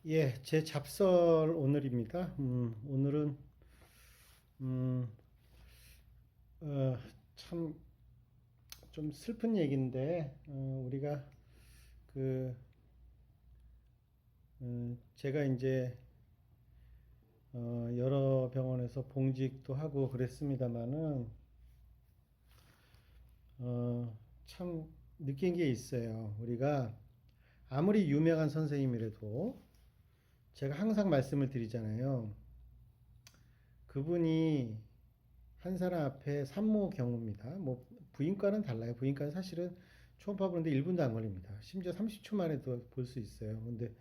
예, 제 잡설 오늘입니다. 오늘은 음, 참 좀 슬픈 얘기인데 우리가 그 제가 이제 여러 병원에서 봉직도 하고 그랬습니다마는 참 느낀 게 있어요. 우리가 아무리 유명한 선생님이라도 제가 항상 말씀을 드리잖아요. 그분이 한 사람 앞에 산모 경우입니다. 뭐 부인과는 달라요. 부인과는 사실은 초음파 보는데 1분도 안 걸립니다. 심지어 30초 만에도 볼 수 있어요. 근데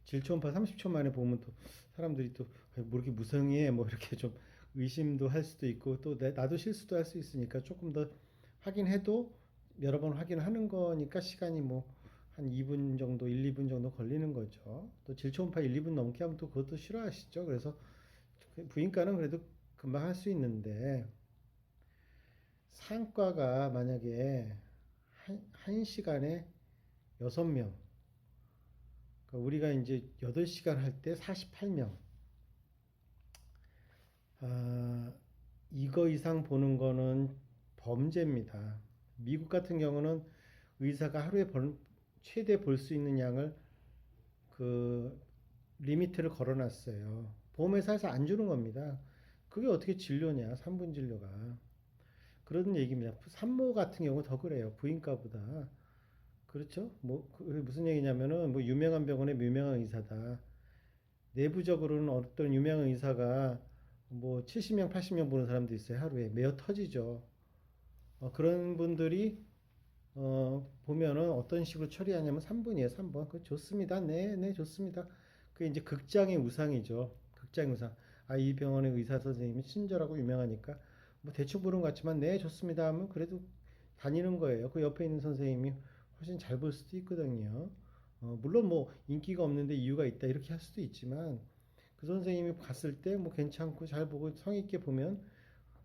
질초음파 30초 만에 보면 또 사람들이 또 뭐 이렇게 무성의해 뭐 이렇게 좀 의심도 할 수도 있고 또 나도 실수도 할 수 있으니까 조금 더 확인해도 여러 번 확인하는 거니까 시간이 뭐 한 2분 정도, 1, 2분 정도 걸리는 거죠. 또 질초음파 1, 2분 넘게 하면 또 그것도 싫어하시죠. 그래서 부인과는 그래도 금방 할 수 있는데 상과가 만약에 한 시간에 6명, 그러니까 우리가 이제 8시간 할 때 48명, 이거 이상 보는 거는 범죄입니다. 미국 같은 경우는 의사가 하루에 최대 볼 수 있는 양을 그 리미트를 걸어놨어요. 보험회사에서 안 주는 겁니다. 그게 어떻게 진료냐, 3분 진료가. 그런 얘기입니다. 산모 같은 경우 더 그래요. 부인과보다. 그렇죠? 뭐 그게 무슨 얘기냐면은 뭐 유명한 병원의 유명한 의사다. 내부적으로는 어떤 유명한 의사가 뭐 70명, 80명 보는 사람도 있어요. 하루에 매어 터지죠. 그런 분들이 보면은 어떤 식으로 처리하냐면 3분이에요. 3번. 그 좋습니다. 네, 네, 좋습니다. 그게 이제 극장의 우상이죠. 극장의 우상. 아, 이 병원의 의사 선생님이 친절하고 유명하니까 뭐 대충 보는 것 같지만 네, 좋습니다 하면 그래도 다니는 거예요. 그 옆에 있는 선생님이 훨씬 잘 볼 수도 있거든요. 물론 뭐 인기가 없는데 이유가 있다 이렇게 할 수도 있지만 그 선생님이 봤을 때 뭐 괜찮고 잘 보고 성의 있게 보면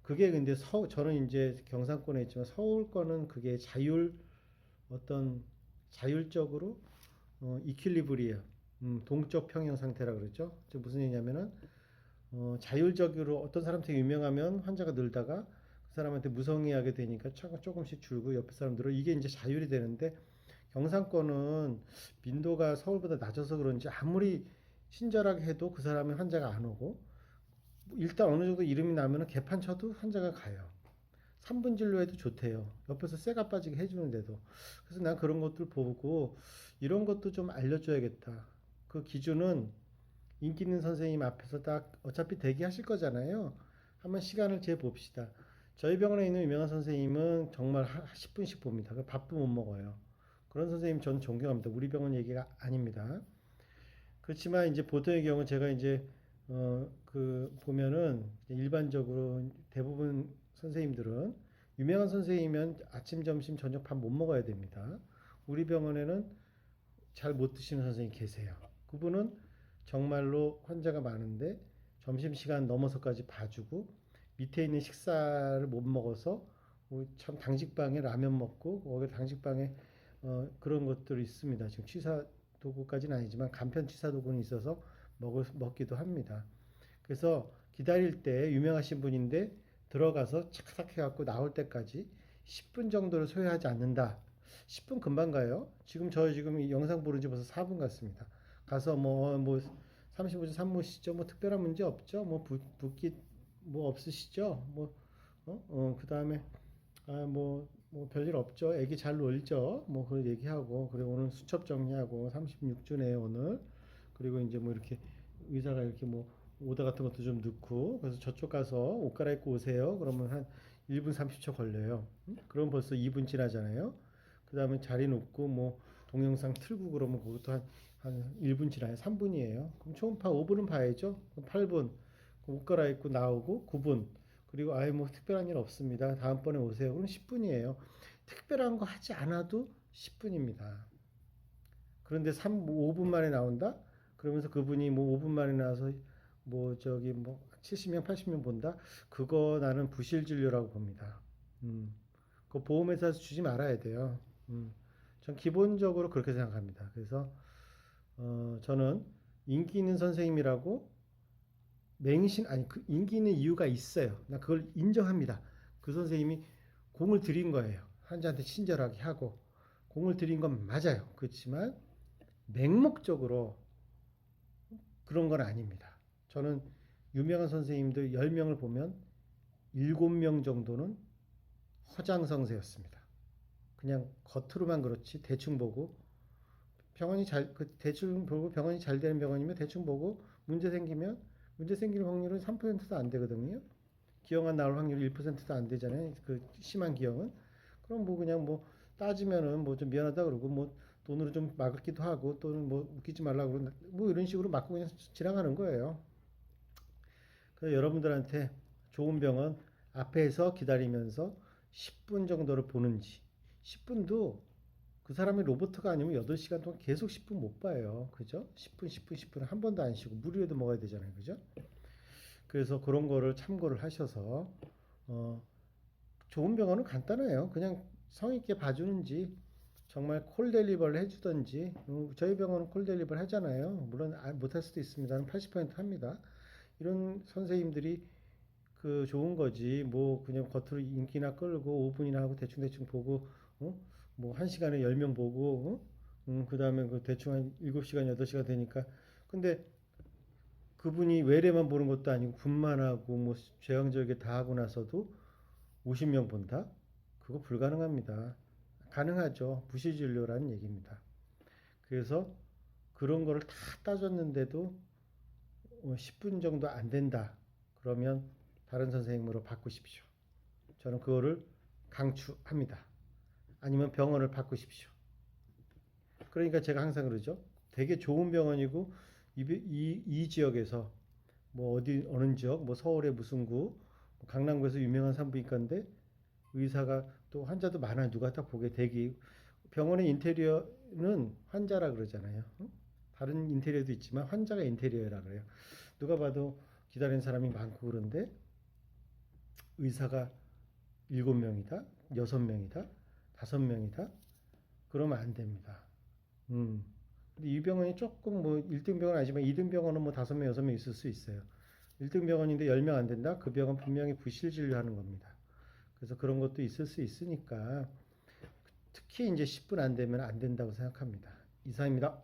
그게 근데 저는 이제 경상권에 있지만 서울 거는 그게 어떤 자율적으로 이퀄리브리엄, 동적 평형 상태라 그러죠. 즉 무슨 얘기냐면은 자율적으로 어떤 사람 되게 유명하면 환자가 늘다가 그 사람한테 무성의하게 되니까 조금씩 줄고 옆에 사람들은 이게 이제 자율이 되는데 경상권은 빈도가 서울보다 낮아서 그런지 아무리 친절하게 해도 그 사람은 환자가 안 오고 일단 어느 정도 이름이 나면은 개판 쳐도 환자가 가요. 3분 진료해도 좋대요. 옆에서 쇠가 빠지게 해주는데도. 그래서 난 그런 것들 보고 이런 것도 좀 알려줘야겠다. 그 기준은 인기 있는 선생님 앞에서 딱 어차피 대기하실 거잖아요. 한번 시간을 재 봅시다. 저희 병원에 있는 유명한 선생님은 정말 10분씩 봅니다. 밥도 못 먹어요. 그런 선생님 저는 존경합니다. 우리 병원 얘기가 아닙니다. 그렇지만 이제 보통의 경우 제가 이제 그 보면은 일반적으로 대부분 선생님들은 유명한 선생님이면 아침, 점심, 저녁 밥 못 먹어야 됩니다. 우리 병원에는 잘 못 드시는 선생님 계세요. 그분은 정말로 환자가 많은데 점심시간 넘어서까지 봐주고 밑에 있는 식사를 못 먹어서 참 당직방에 라면 먹고 거기 당직방에 그런 것들이 있습니다. 지금 취사 도구까지는 아니지만 간편 취사 도구는 있어서 먹기도 합니다. 그래서 기다릴 때 유명하신 분인데 들어가서 착착 해갖고 나올 때까지 10분 정도를 소요하지 않는다. 10분 금방 가요. 지금 이 영상 보는 지 벌써 4분 같습니다. 가서 뭐 35분 산모시죠. 뭐 특별한 문제 없죠. 뭐 붓기 뭐 없으시죠. 그 다음에 뭐 별일 없죠. 애기 잘 놀죠. 뭐 그런 얘기하고 그리고 오늘 수첩 정리하고 36주네 오늘. 그리고 이제 뭐 이렇게 의사가 이렇게 뭐 오다 같은 것도 좀 넣고 그래서 저쪽 가서 옷 갈아입고 오세요. 그러면 한 1분 30초 걸려요. 그럼 벌써 2분 지나잖아요. 그 다음에 자리 놓고 뭐 동영상 틀고 그러면 그것도 한 1분 지나요. 3분이에요. 그럼 초음파 5분은 봐야죠. 그럼 8분. 옷 갈아입고 나오고 9분. 그리고 아예 뭐 특별한 일 없습니다. 다음번에 오세요. 그럼 10분이에요. 특별한 거 하지 않아도 10분입니다. 그런데 5분 만에 나온다? 그러면서 그분이 뭐 5분 만에 나와서 뭐 저기 뭐 70명, 80명 본다? 그거 나는 부실 진료라고 봅니다. 음. 그 보험회사에서 주지 말아야 돼요. 전 기본적으로 그렇게 생각합니다. 그래서 저는 인기 있는 선생님이라고 맹신 아니 그 인기 있는 이유가 있어요. 나 그걸 인정합니다. 그 선생님이 공을 들인 거예요. 환자한테 친절하게 하고 공을 들인 건 맞아요. 그렇지만 맹목적으로 그런 건 아닙니다. 저는 유명한 선생님들 10명을 보면 7명 정도는 허장성세였습니다. 그냥 겉으로만 그렇지 대충 보고 병원이 대충 보고 병원이 잘 되는 병원이면 대충 보고 문제 생길 확률은 3%도 안 되거든요. 기형안 나올 확률이 1%도 안 되잖아요. 그 심한 기형은. 그럼 뭐 그냥 뭐 따지면은 뭐 좀 미안하다 그러고 뭐 돈으로 좀 막기도 하고 또는 뭐 웃기지 말라고 그러고 뭐 이런 식으로 막고 그냥 지나가는 거예요. 그래서 여러분들한테 좋은 병원 앞에서 기다리면서 10분 정도를 보는지 10분도 그 사람이 로봇가 아니면 8시간 동안 계속 10분 못 봐요. 그죠? 10분, 10분, 10분 한 번도 안 쉬고 물이라도 먹어야 되잖아요. 그죠? 그래서 그런 거를 참고를 하셔서 어, 좋은 병원은 간단해요. 그냥 성의 있게 봐주는지 정말 콜 델리버를 해주던지 저희 병원은 콜 델리버를 하잖아요. 물론 못할 수도 있습니다. 80% 합니다. 이런 선생님들이 그 좋은 거지 뭐 그냥 겉으로 인기나 끌고 5분이나 하고 대충 보고 어? 뭐 1시간에 10명 보고 그 다음에 그 대충 한 7시간 8시간 되니까 근데 그분이 외래만 보는 것도 아니고 군만 하고 뭐 제왕절개 다 하고 나서도 50명 본다? 그거 불가능합니다. 가능하죠. 부시진료라는 얘기입니다. 그래서 그런 거를 다 따졌는데도 10분 정도 안 된다. 그러면 다른 선생님으로 바꾸십시오. 저는 그거를 강추합니다. 아니면 병원을 바꾸십시오. 그러니까 제가 항상 그러죠. 되게 좋은 병원이고 이 지역에서 뭐 어디 어느 지역 뭐 서울의 무슨 구 강남구에서 유명한 산부인과인데 의사가 또 환자도 많아 누가 딱 보게 대기 병원의 인테리어는 환자라 그러잖아요. 다른 인테리어도 있지만 환자가 인테리어라 그래요. 누가 봐도 기다리는 사람이 많고 그런데 의사가 7명이다, 6명이다, 5명이다 그러면 안 됩니다. 근데 이 병원이 조금 뭐 1등 병원 아니지만 2등 병원은 뭐 5명, 6명 있을 수 있어요. 1등 병원인데 10명 안 된다? 그 병원 분명히 부실 진료하는 겁니다. 그래서 그런 것도 있을 수 있으니까 특히 이제 10분 안 되면 안 된다고 생각합니다. 이상입니다.